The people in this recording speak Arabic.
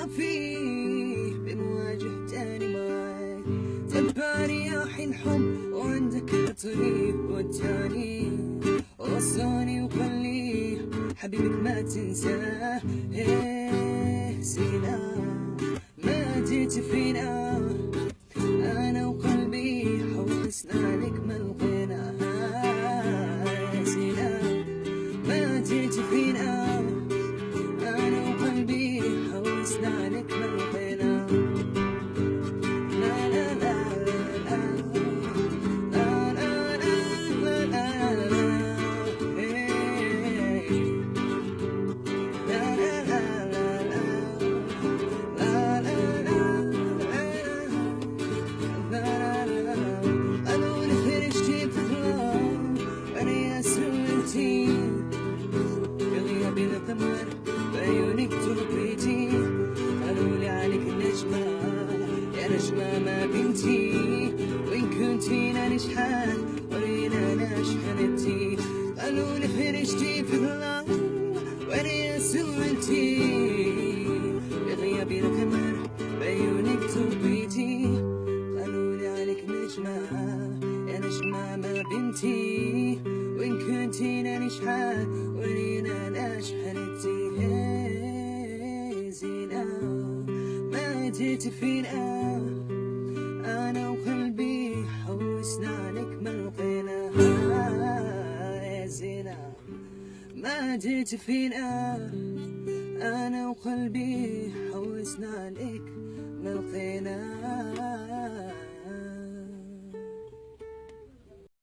فيه بمواجه تاني معاك. تباني يا حين حب وعندك الطريق والتاني وصاني وخليه حبيبك ما تنساه. إيه زينة ما جيت فينا أنا وقلبي حوسنا لك ما لقينا. زينة ما جيت فينا أنا وقلبي حوسنا لك ما لقينا. لا لا لا لا لا لا لا لا لا لا إيه. لا لا لا لا لا لا لا لا لا. قالوا لي فرشتي في الظلام وأنا يا سلتي في غيابي القمر بعيونك تربيتي. قالوا لي عليك النجمة يا نجمة ما بنتي وين كنتي أنا شحال ورينا أنا شحنتي. قالوا لي فرشتي في الظلام وأنا يا سلتي في غيابي القمر بعيونك تربيتي. قالوا لي عليك نجمة يا نجمة ما بنتي وين كنتي أنا شحال ورينا أنا شحنتي. زينة ما جيت فينا أنا وقلبي حوسنا لك ما لقينا. يا زينة ما جيت فينا أنا وقلبي حوسنا لك ما لقينا.